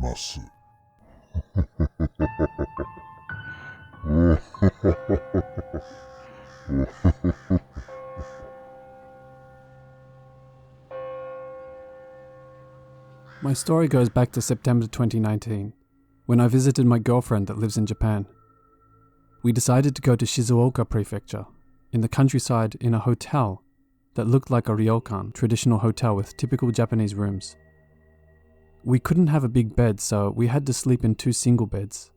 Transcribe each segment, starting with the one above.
ます。My story goes back to September 2019, when I visited my girlfriend that lives in Japan. We decided to go to Shizuoka Prefecture, in the countryside in a hotel that looked like a ryokan, traditional hotel with typical Japanese rooms. We couldn't have a big bed, so we had to sleep in 2 single beds.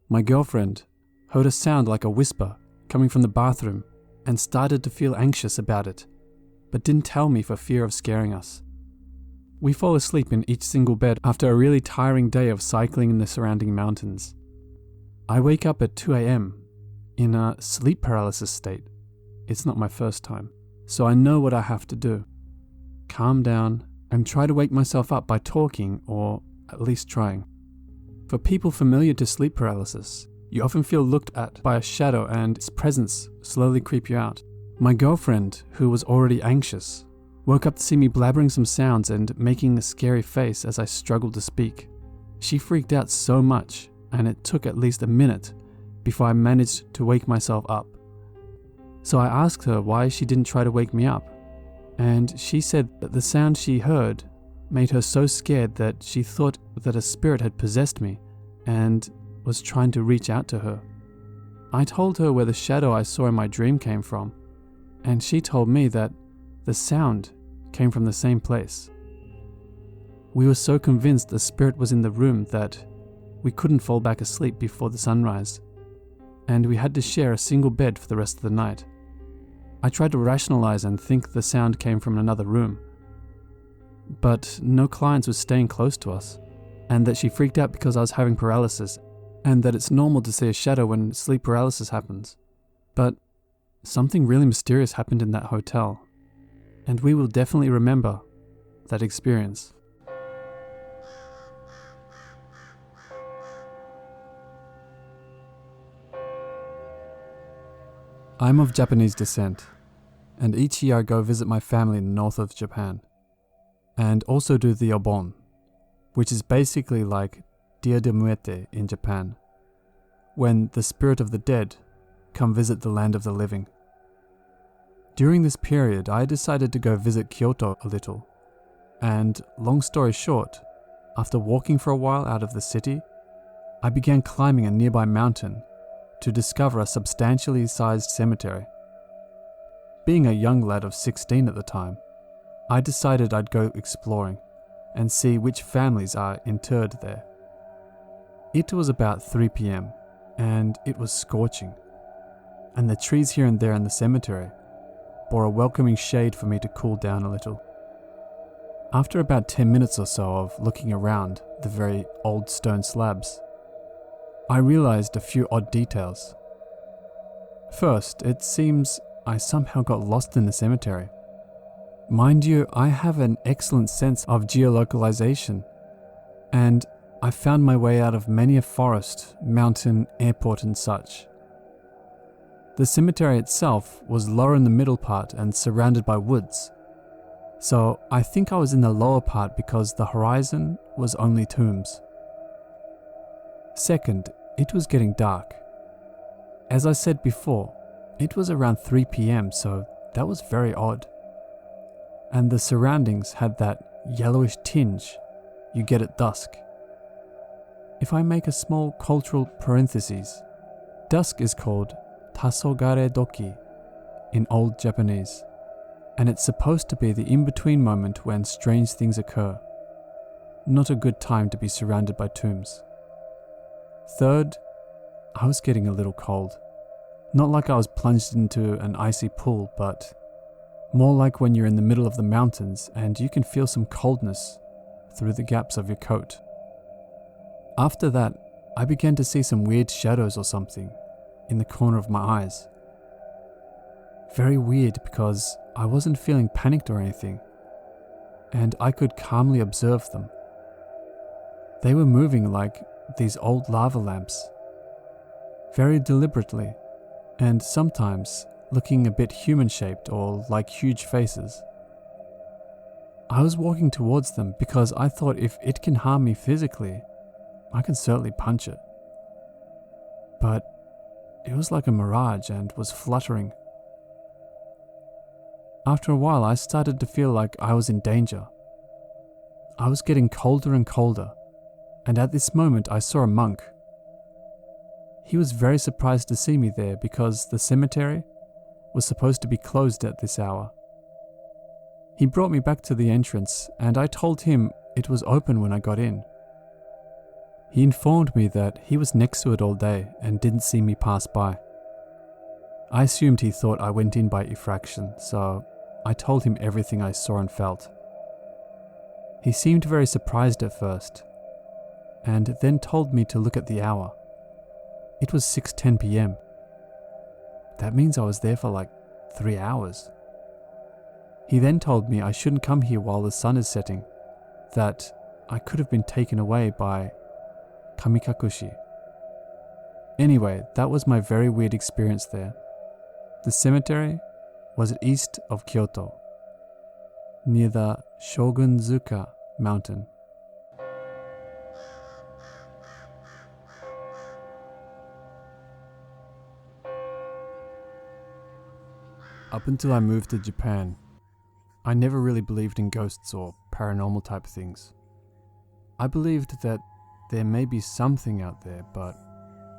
My girlfriend heard a sound like a whisper coming from the bathroom and started to feel anxious about it, but didn't tell me for fear of scaring us. We fall asleep in each single bed after a really tiring day of cycling in the surrounding mountains. I wake up at 2 a.m. in a sleep paralysis state. It's not my first time, so I know what I have to do. Calm down and try to wake myself up by talking, or at least trying. For people familiar to sleep paralysis, you often feel looked at by a shadow and its presence slowly creep you out. My girlfriend, who was already anxious, woke up to see me blabbering some sounds and making a scary face as I struggled to speak. She freaked out so much, and it took at least a minute before I managed to wake myself up. So I asked her why she didn't try to wake me up, and she said that the sound she heard made her so scared that she thought that a spirit had possessed me and was trying to reach out to her. I told her where the shadow I saw in my dream came from, and she told me that the sound came from the same place. We were so convinced the spirit was in the room that we couldn't fall back asleep before the sunrise, and we had to share a single bed for the rest of the night. I tried to rationalize and think the sound came from another room, but no clients was staying close to us, and that she freaked out because I was having paralysis, and that it's normal to see a shadow when sleep paralysis happens. But something really mysterious happened in that hotel, and we will definitely remember that experience. I'm of Japanese descent, and each year I go visit my family in the north of Japan, and also do the Obon, which is basically like Dia de Muerte in Japan, when the spirit of the dead come visit the land of the living. During this period, I decided to go visit Kyoto a little, and long story short, after walking for a while out of the city, I began climbing a nearby mountain to discover a substantially sized cemetery. Being a young lad of 16 at the time, I decided I'd go exploring and see which families are interred there. It was about 3 p.m. and it was scorching, and the trees here and there in the cemetery bore a welcoming shade for me to cool down a little. After about 10 minutes or so of looking around the very old stone slabs, I realized a few odd details. First, it seems I somehow got lost in the cemetery. Mind you, I have an excellent sense of geolocalization, and I found my way out of many a forest, mountain, airport and such. The cemetery itself was lower in the middle part and surrounded by woods, so I think I was in the lower part because the horizon was only tombs. Second, it was getting dark. As I said before, it was around 3 p.m, so that was very odd. And the surroundings had that yellowish tinge you get at dusk. If I make a small cultural parenthesis, dusk is called Tasogare Doki in Old Japanese, and it's supposed to be the in-between moment when strange things occur. Not a good time to be surrounded by tombs. Third, I was getting a little cold. Not like I was plunged into an icy pool, but more like when you're in the middle of the mountains and you can feel some coldness through the gaps of your coat. After that, I began to see some weird shadows or something in the corner of my eyes. Very weird because I wasn't feeling panicked or anything, and I could calmly observe them. They were moving like these old lava lamps, very deliberately, and sometimes looking a bit human-shaped or like huge faces. I was walking towards them because I thought if it can harm me physically, I can certainly punch it. But it was like a mirage and was fluttering. After a while, I started to feel like I was in danger. I was getting colder and colder, and at this moment I saw a monk. He was very surprised to see me there because the cemetery was supposed to be closed at this hour. He brought me back to the entrance, and I told him it was open when I got in. He informed me that he was next to it all day and didn't see me pass by. I assumed he thought I went in by effraction, so I told him everything I saw and felt. He seemed very surprised at first, and then told me to look at the hour. It was 6:10 p.m. That means I was there for like 3 hours. He then told me I shouldn't come here while the sun is setting, that I could have been taken away by kamikakushi. Anyway, that was my very weird experience there. The cemetery was east of Kyoto, near the Shogunzuka mountain. Up until I moved to Japan, I never really believed in ghosts or paranormal type things. I believed that there may be something out there, but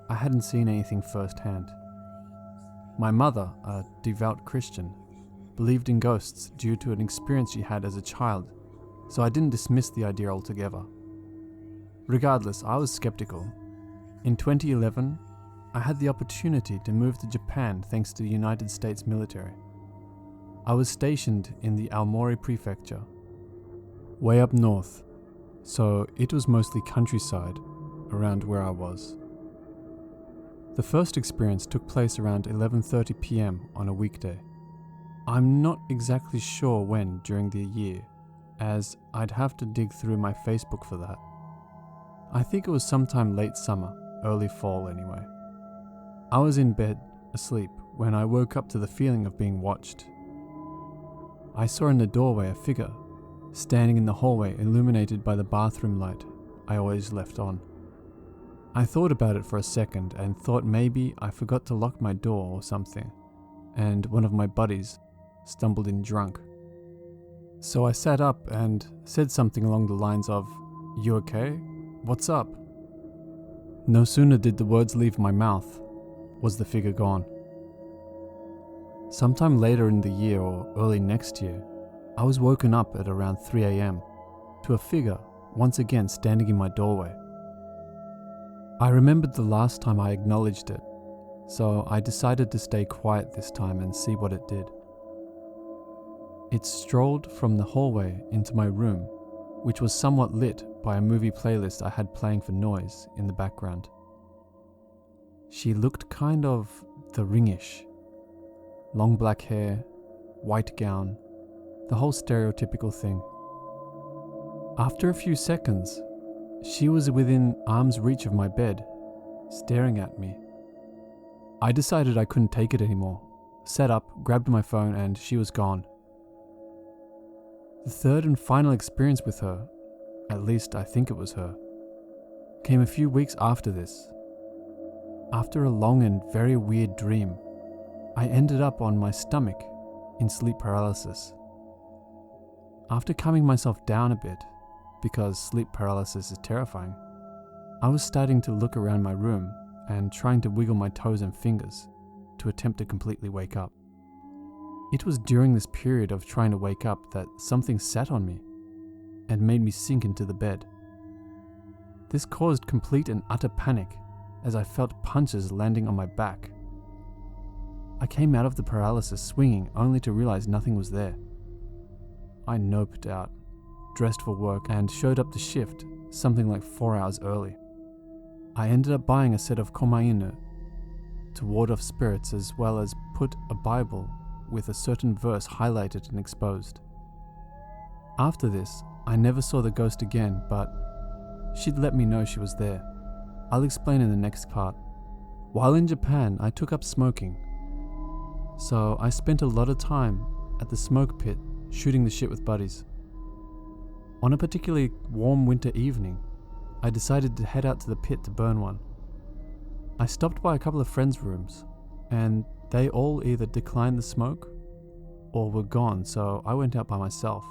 I hadn't seen anything firsthand. My mother, a devout Christian, believed in ghosts due to an experience she had as a child, so I didn't dismiss the idea altogether. Regardless, I was skeptical. In 2011, I had the opportunity to move to Japan thanks to the United States military. I was stationed in the Aomori prefecture, way up north, so it was mostly countryside around where I was. The first experience took place around 11:30 p.m. on a weekday. I'm not exactly sure when during the year, as I'd have to dig through my Facebook for that. I think it was sometime late summer, early fall anyway. I was in bed, asleep, when I woke up to the feeling of being watched. I saw in the doorway a figure, standing in the hallway illuminated by the bathroom light I always left on. I thought about it for a second and thought maybe I forgot to lock my door or something, and one of my buddies stumbled in drunk. So I sat up and said something along the lines of, "You okay? What's up?" No sooner did the words leave my mouth, was the figure gone. Sometime later in the year or early next year, I was woken up at around 3 a.m. to a figure once again standing in my doorway. I remembered the last time I acknowledged it, so I decided to stay quiet this time and see what it did. It strolled from the hallway into my room, which was somewhat lit by a movie playlist I had playing for noise in the background. She looked kind of The Ring-ish. Long black hair, white gown, the whole stereotypical thing. After a few seconds, she was within arm's reach of my bed, staring at me. I decided I couldn't take it anymore, sat up, grabbed my phone, and she was gone. The third and final experience with her, at least I think it was her, came a few weeks after this. After a long and very weird dream, I ended up on my stomach in sleep paralysis. After calming myself down a bit, because sleep paralysis is terrifying, I was starting to look around my room and trying to wiggle my toes and fingers to attempt to completely wake up. It was during this period of trying to wake up that something sat on me and made me sink into the bed. This caused complete and utter panic as I felt punches landing on my back. I came out of the paralysis swinging only to realize nothing was there. I noped out, dressed for work, and showed up to shift something like 4 hours early. I ended up buying a set of komainu to ward off spirits, as well as put a Bible with a certain verse highlighted and exposed. After this, I never saw the ghost again, but she'd let me know she was there. I'll explain in the next part. While in Japan, I took up smoking. So I spent a lot of time at the smoke pit shooting the shit with buddies. On a particularly warm winter evening, I decided to head out to the pit to burn one. I stopped by a couple of friends' rooms, and they all either declined the smoke or were gone, so I went out by myself.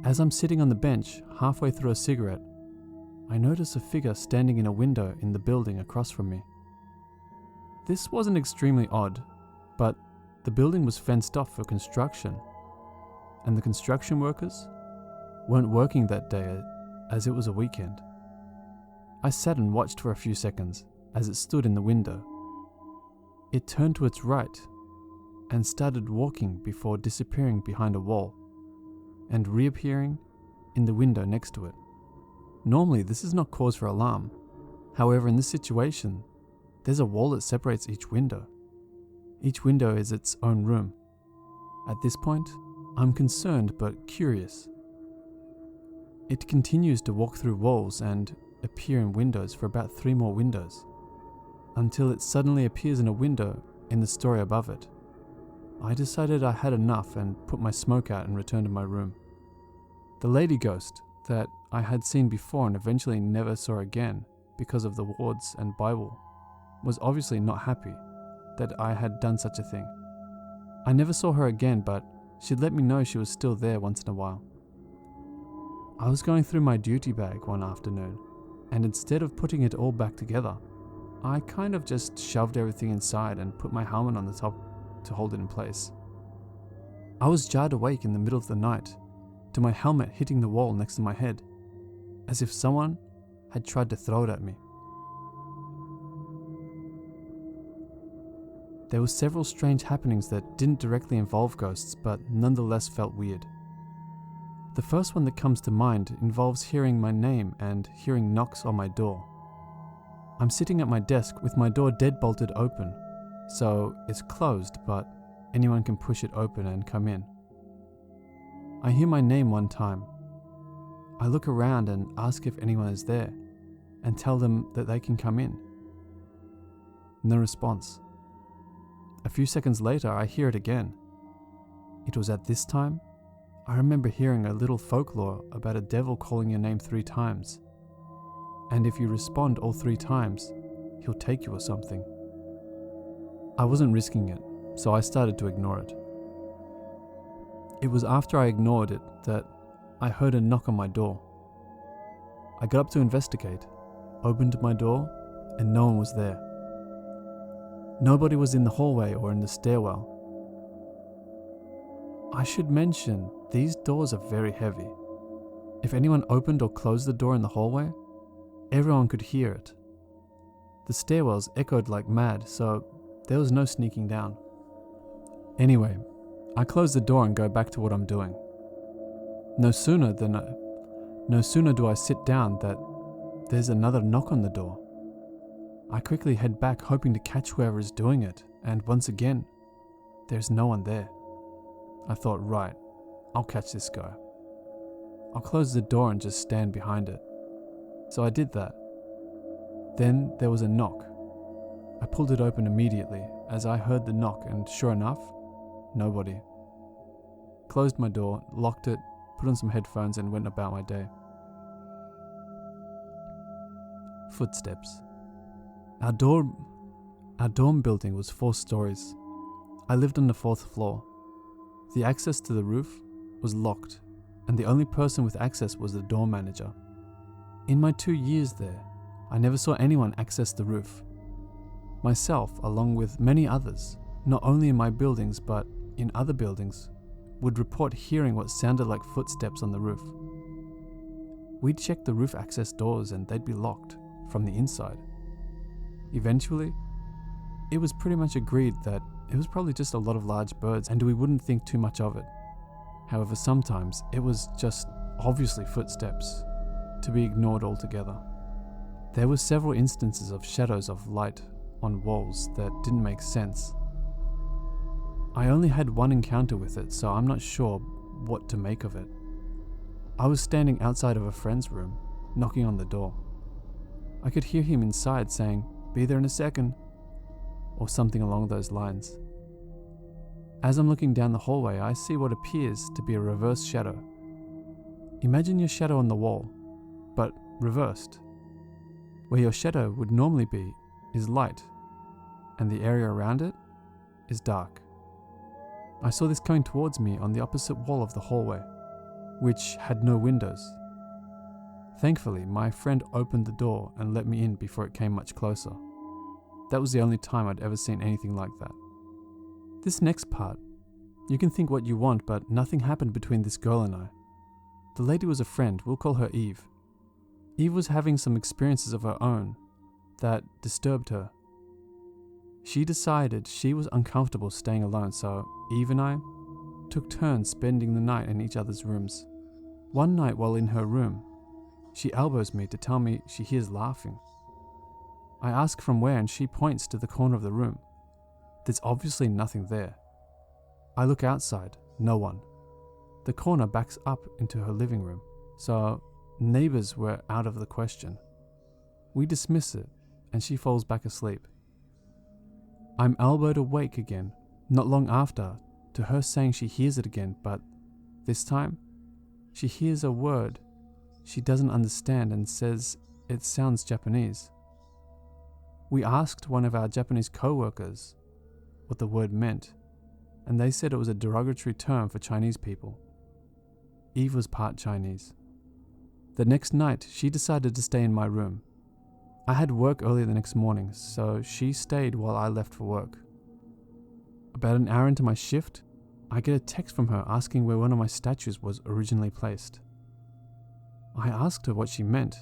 As I'm sitting on the bench, halfway through a cigarette, I notice a figure standing in a window in the building across from me. This wasn't extremely odd, but the building was fenced off for construction, and the construction workers weren't working that day as it was a weekend. I sat and watched for a few seconds as it stood in the window. It turned to its right and started walking before disappearing behind a wall and reappearing in the window next to it. Normally, this is not cause for alarm. However, in this situation, there's a wall that separates each window. Each window is its own room. At this point, I'm concerned but curious. It continues to walk through walls and appear in windows for about 3 more windows, until it suddenly appears in a window in the story above it. I decided I had enough and put my smoke out and returned to my room. The lady ghost that I had seen before and eventually never saw again because of the wards and Bible was obviously not happy that I had done such a thing. I never saw her again, but she'd let me know she was still there once in a while. I was going through my duty bag one afternoon, and instead of putting it all back together, I kind of just shoved everything inside and put my helmet on the top to hold it in place. I was jarred awake in the middle of the night to my helmet hitting the wall next to my head, as if someone had tried to throw it at me. There were several strange happenings that didn't directly involve ghosts, but nonetheless felt weird. The first one that comes to mind involves hearing my name and hearing knocks on my door. I'm sitting at my desk with my door deadbolted open, so it's closed, but anyone can push it open and come in. I hear my name one time. I look around and ask if anyone is there, and tell them that they can come in. No response. A few seconds later, I hear it again. It was at this time I remember hearing a little folklore about a devil calling your name 3 times, and if you respond all 3 times, he'll take you or something. I wasn't risking it, so I started to ignore it. It was after I ignored it that I heard a knock on my door. I got up to investigate, opened my door, and no one was there. Nobody was in the hallway or in the stairwell. I should mention, these doors are very heavy. If anyone opened or closed the door in the hallway, everyone could hear it. The stairwells echoed like mad, so there was no sneaking down. Anyway, I close the door and go back to what I'm doing. No sooner do I sit down that there's another knock on the door. I quickly head back hoping to catch whoever is doing it, and once again, there's no one there. I thought, right, I'll catch this guy. I'll close the door and just stand behind it. So I did that. Then there was a knock. I pulled it open immediately as I heard the knock, and sure enough, nobody. Closed my door, locked it, put on some headphones and went about my day. Footsteps. Our dorm building was 4 stories. I lived on the 4th floor. The access to the roof was locked, and the only person with access was the dorm manager. In my 2 years there, I never saw anyone access the roof. Myself, along with many others, not only in my buildings but in other buildings, would report hearing what sounded like footsteps on the roof. We'd check the roof access doors and they'd be locked from the inside. Eventually, it was pretty much agreed that it was probably just a lot of large birds and we wouldn't think too much of it. However, sometimes it was just obviously footsteps, to be ignored altogether. There were several instances of shadows of light on walls that didn't make sense. I only had one encounter with it, so I'm not sure what to make of it. I was standing outside of a friend's room, knocking on the door. I could hear him inside saying, "Be there in a second," or something along those lines. As I'm looking down the hallway, I see what appears to be a reverse shadow. Imagine your shadow on the wall, but reversed. Where your shadow would normally be is light, and the area around it is dark. I saw this coming towards me on the opposite wall of the hallway, which had no windows. Thankfully, my friend opened the door and let me in before it came much closer. That was the only time I'd ever seen anything like that. This next part, you can think what you want, but nothing happened between this girl and I. The lady was a friend, we'll call her Eve. Eve was having some experiences of her own that disturbed her. She decided she was uncomfortable staying alone, so Eve and I took turns spending the night in each other's rooms. One night while in her room, she elbows me to tell me she hears laughing. I ask from where and she points to the corner of the room. There's obviously nothing there. I look outside, no one. The corner backs up into her living room, so neighbors were out of the question. We dismiss it and she falls back asleep. I'm elbowed awake again, not long after, to her saying she hears it again, but this time, she hears a word she doesn't understand and says it sounds Japanese. We asked one of our Japanese co-workers what the word meant, and they said it was a derogatory term for Chinese people. Eve was part Chinese. The next night, she decided to stay in my room. I had work early the next morning, so she stayed while I left for work. About an hour into my shift, I get a text from her asking where one of my statues was originally placed. I asked her what she meant,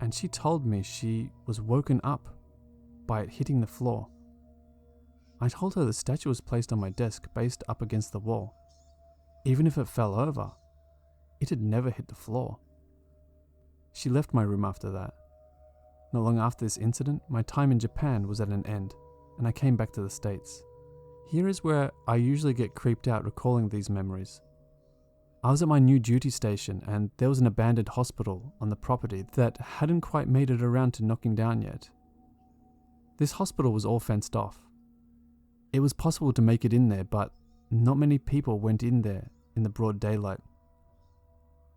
and she told me she was woken up by it hitting the floor. I told her the statue was placed on my desk based up against the wall. Even if it fell over, it had never hit the floor. She left my room after that. Not long after this incident, my time in Japan was at an end, and I came back to the States. Here is where I usually get creeped out recalling these memories. I was at my new duty station, and there was an abandoned hospital on the property that hadn't quite made it around to knocking down yet. This hospital was all fenced off. It was possible to make it in there, but not many people went in there in the broad daylight.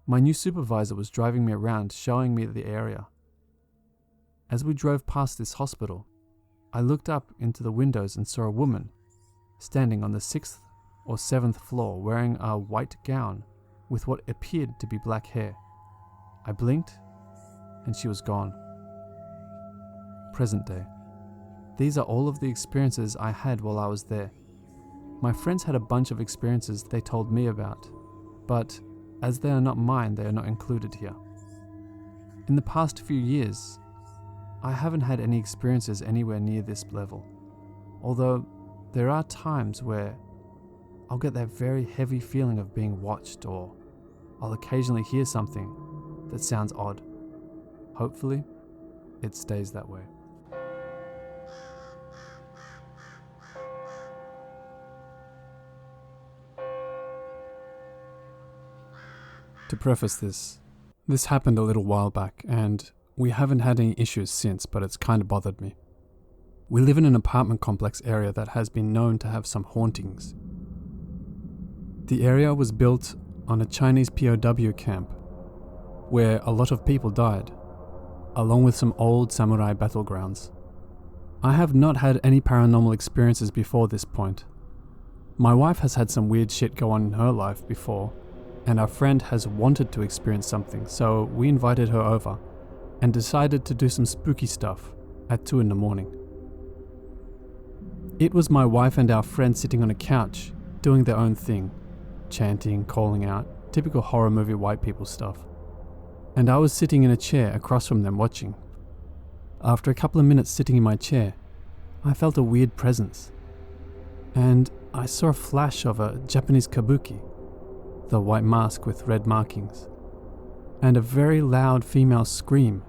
My new supervisor was driving me around, showing me the area. As we drove past this hospital, I looked up into the windows and saw a woman standing on the 6th or 7th floor wearing a white gown with what appeared to be black hair. I blinked and she was gone. Present day. These are all of the experiences I had while I was there. My friends had a bunch of experiences they told me about, but as they are not mine, they are not included here. In the past few years, I haven't had any experiences anywhere near this level, although there are times where I'll get that very heavy feeling of being watched, or I'll occasionally hear something that sounds odd. Hopefully, it stays that way. To preface this happened a little while back, and we haven't had any issues since, but it's kind of bothered me. We live in an apartment complex area that has been known to have some hauntings. The area was built on a Chinese POW camp, where a lot of people died, along with some old samurai battlegrounds. I have not had any paranormal experiences before this point. My wife has had some weird shit go on in her life before, and our friend has wanted to experience something, so we invited her over and decided to do some spooky stuff at 2 a.m. It was my wife and our friend sitting on a couch, doing their own thing, chanting, calling out, typical horror movie white people stuff. And I was sitting in a chair across from them watching. After a couple of minutes sitting in my chair, I felt a weird presence. And I saw a flash of a Japanese kabuki, the white mask with red markings, and a very loud female scream.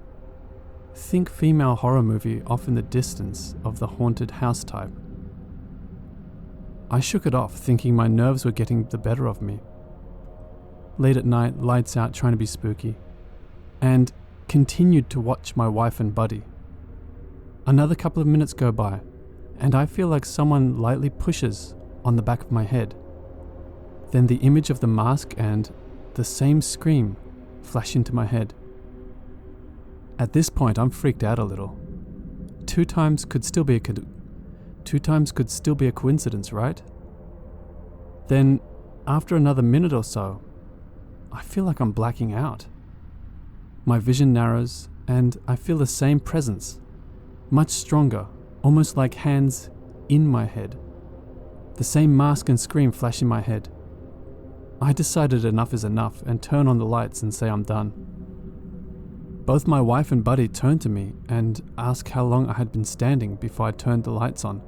Think female horror movie off in the distance of the haunted house type. I shook it off, thinking my nerves were getting the better of me. Late at night, lights out, trying to be spooky, and continued to watch my wife and buddy. Another couple of minutes go by, and I feel like someone lightly pushes on the back of my head. Then the image of the mask and the same scream flash into my head. At this point, I'm freaked out a little. 2 times could still be a coincidence, right? Then, after another minute or so, I feel like I'm blacking out. My vision narrows, and I feel the same presence, much stronger, almost like hands in my head. The same mask and scream flash in my head. I decided enough is enough and turn on the lights and say I'm done. Both my wife and Buddy turned to me and asked how long I had been standing before I turned the lights on.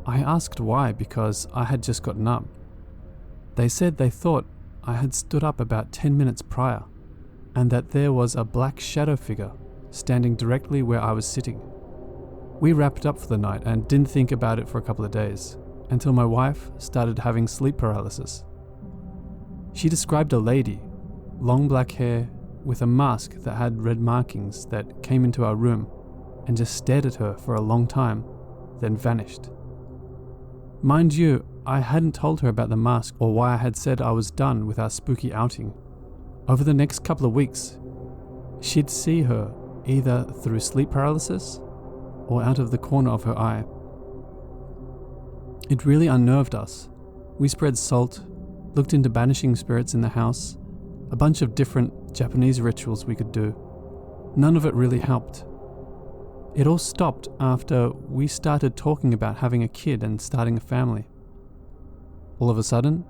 I asked why because I had just gotten up. They said they thought I had stood up about 10 minutes prior and that there was a black shadow figure standing directly where I was sitting. We wrapped up for the night and didn't think about it for a couple of days until my wife started having sleep paralysis. She described a lady, long black hair, with a mask that had red markings that came into our room and just stared at her for a long time, then vanished. Mind you, I hadn't told her about the mask or why I had said I was done with our spooky outing. Over the next couple of weeks, she'd see her either through sleep paralysis or out of the corner of her eye. It really unnerved us. We spread salt, looked into banishing spirits in the house, a bunch of different Japanese rituals we could do. None of it really helped. It all stopped after we started talking about having a kid and starting a family. All of a sudden,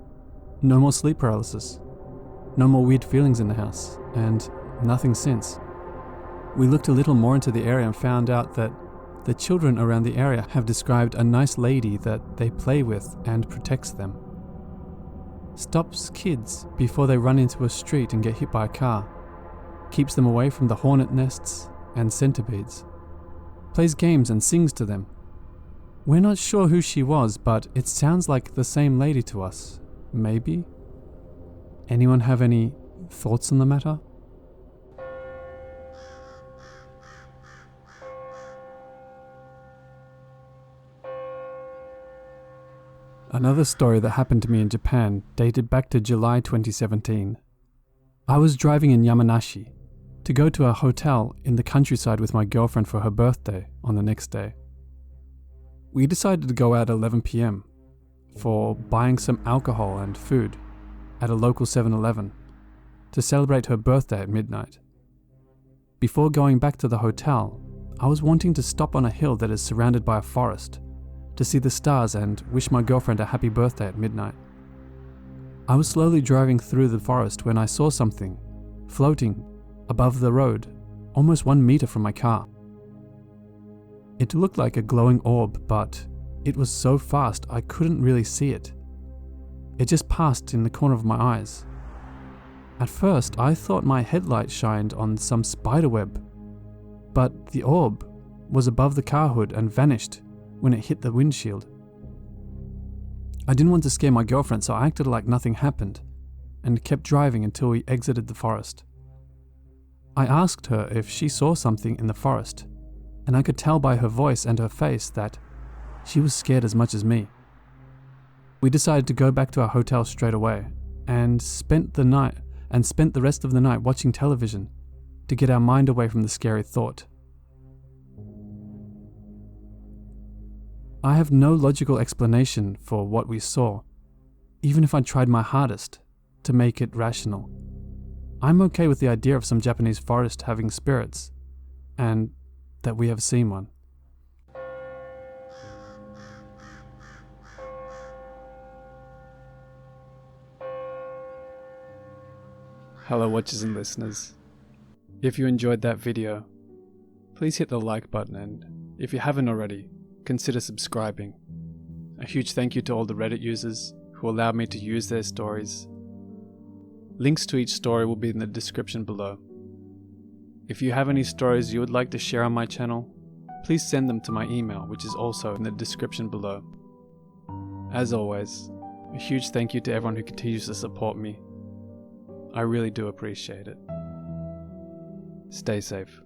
no more sleep paralysis, no more weird feelings in the house, and nothing since. We looked a little more into the area and found out that the children around the area have described a nice lady that they play with and protects them. Stops kids before they run into a street and get hit by a car. Keeps them away from the hornet nests and centipedes. Plays games and sings to them. We're not sure who she was, but it sounds like the same lady to us. Maybe? Anyone have any thoughts on the matter? Another story that happened to me in Japan dated back to July 2017. I was driving in Yamanashi to go to a hotel in the countryside with my girlfriend for her birthday on the next day. We decided to go out at 11 p.m. for buying some alcohol and food at a local 7-Eleven to celebrate her birthday at midnight. Before going back to the hotel, I was wanting to stop on a hill that is surrounded by a forest to see the stars and wish my girlfriend a happy birthday at midnight. I was slowly driving through the forest when I saw something floating above the road, almost 1 meter from my car. It looked like a glowing orb, but it was so fast I couldn't really see it. It just passed in the corner of my eyes. At first, I thought my headlight shined on some spider web, but the orb was above the car hood and vanished when it hit the windshield. I didn't want to scare my girlfriend, so I acted like nothing happened and kept driving until we exited the forest. I asked her if she saw something in the forest, and I could tell by her voice and her face that she was scared as much as me. We decided to go back to our hotel straight away and spent the rest of the night watching television to get our mind away from the scary thought. I have no logical explanation for what we saw, even if I tried my hardest to make it rational. I'm okay with the idea of some Japanese forest having spirits, and that we have seen one. Hello watchers and listeners. If you enjoyed that video, please hit the like button, and if you haven't already, consider subscribing. A huge thank you to all the Reddit users who allowed me to use their stories. Links to each story will be in the description below. If you have any stories you would like to share on my channel, please send them to my email, which is also in the description below. As always, a huge thank you to everyone who continues to support me. I really do appreciate it. Stay safe.